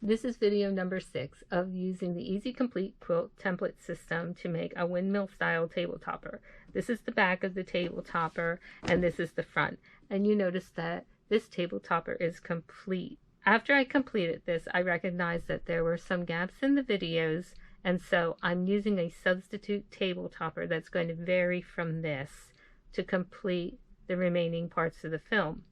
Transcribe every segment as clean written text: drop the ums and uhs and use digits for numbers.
This is video number 6 of using the Easy Complete quilt template system to make a windmill style table topper. This is the back of the table topper and this is the front. And you notice that this table topper is complete. After I completed this, I recognized that there were some gaps in the videos, and so I'm using a substitute table topper that's going to vary from this to complete the remaining parts of the film.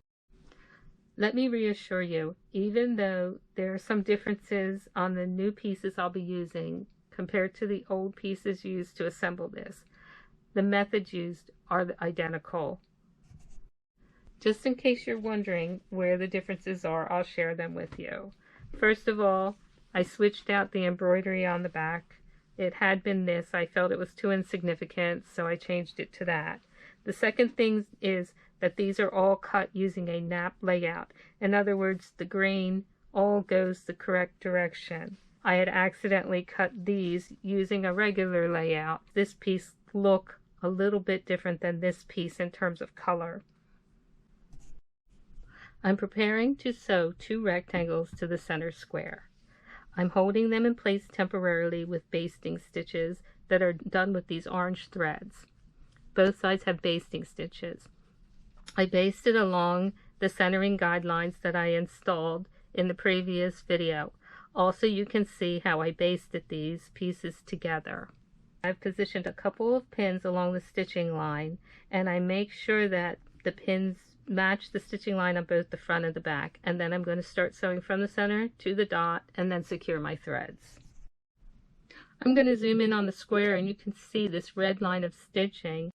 Let me reassure you, even though there are some differences on the new pieces I'll be using compared to the old pieces used to assemble this, the methods used are identical. Just in case you're wondering where the differences are, I'll share them with you. First of all, I switched out the embroidery on the back. It had been this. I felt it was too insignificant, so I changed it to that. The second thing is that these are all cut using a nap layout. In other words, the grain all goes the correct direction. I had accidentally cut these using a regular layout. This piece looked a little bit different than this piece in terms of color. I'm preparing to sew 2 rectangles to the center square. I'm holding them in place temporarily with basting stitches that are done with these orange threads. Both sides have basting stitches. I basted along the centering guidelines that I installed in the previous video. Also, you can see how I basted these pieces together. I've positioned a couple of pins along the stitching line, and I make sure that the pins match the stitching line on both the front and the back, and then I'm going to start sewing from the center to the dot and then secure my threads. I'm going to zoom in on the square and you can see this red line of stitching.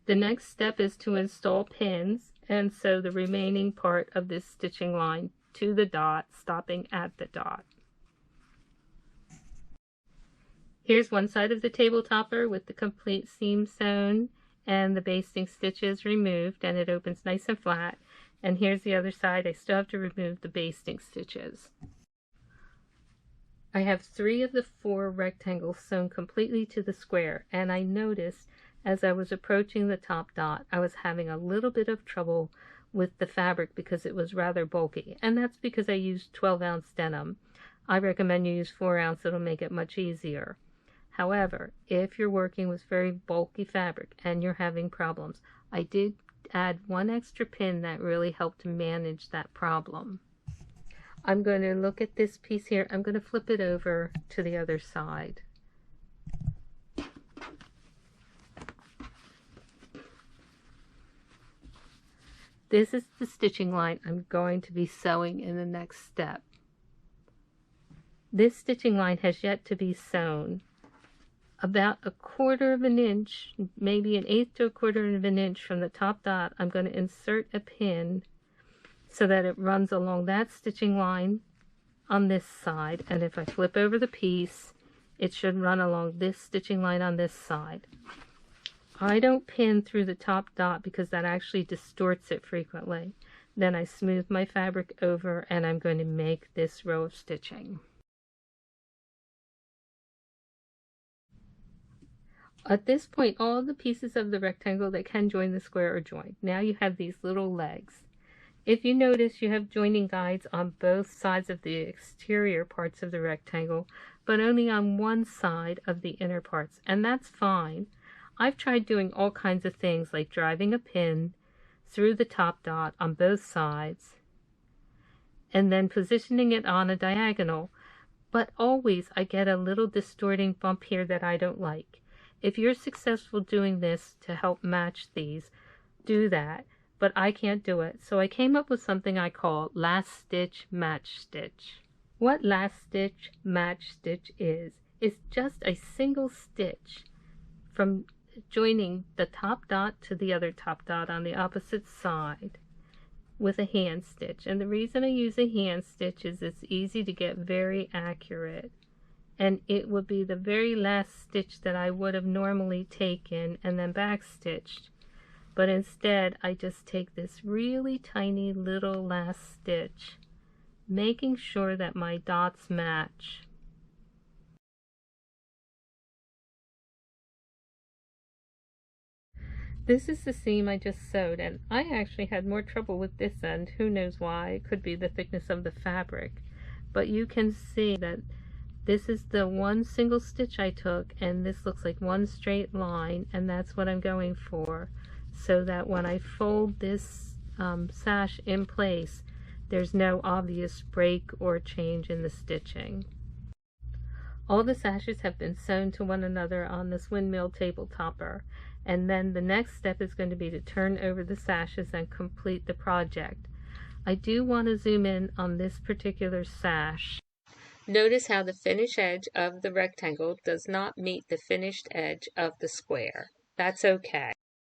The next step is to install pins and sew the remaining part of this stitching line to the dot, stopping at the dot. Here's one side of the table topper with the complete seam sewn and the basting stitches removed, and it opens nice and flat. And here's the other side. I still have to remove the basting stitches. I have 3 of the 4 rectangles sewn completely to the square, and I noticed as I was approaching the top dot, I was having a little bit of trouble with the fabric because it was rather bulky, and that's because I used 12-ounce denim. I recommend you use 4-ounce, it'll make it much easier. However, if you're working with very bulky fabric and you're having problems, I did add 1 extra pin that really helped to manage that problem. I'm going to look at this piece here. I'm going to flip it over to the other side. This is the stitching line I'm going to be sewing in the next step. This stitching line has yet to be sewn. About 1/4 of an inch, maybe 1/8 to 1/4 of an inch from the top dot, I'm going to insert a pin so that it runs along that stitching line on this side, and if I flip over the piece, it should run along this stitching line on this side. I don't pin through the top dot because that actually distorts it frequently. Then I smooth my fabric over and I'm going to make this row of stitching. At this point, all the pieces of the rectangle that can join the square are joined. Now you have these little legs. If you notice, you have joining guides on both sides of the exterior parts of the rectangle, but only on one side of the inner parts, and that's fine. I've tried doing all kinds of things like driving a pin through the top dot on both sides and then positioning it on a diagonal, but always I get a little distorting bump here that I don't like. If you're successful doing this to help match these, do that, but I can't do it. So I came up with something I call last stitch match stitch. What last stitch match stitch is just a single stitch from joining the top dot to the other top dot on the opposite side with a hand stitch. And the reason I use a hand stitch is it's easy to get very accurate. And it would be the very last stitch that I would have normally taken and then back stitched. But instead, I just take this really tiny little last stitch, making sure that my dots match. This is the seam I just sewed, and I actually had more trouble with this end. Who knows why? It could be the thickness of the fabric. but you can see that this is the one single stitch I took, and this looks like one straight line, and that's what I'm going for, so that when I fold this sash in place, there's no obvious break or change in the stitching. All the sashes have been sewn to one another on this windmill table topper, and then the next step is going to be to turn over the sashes and complete the project. I do want to zoom in on this particular sash. Notice how the finished edge of the rectangle does not meet the finished edge of the square. That's okay.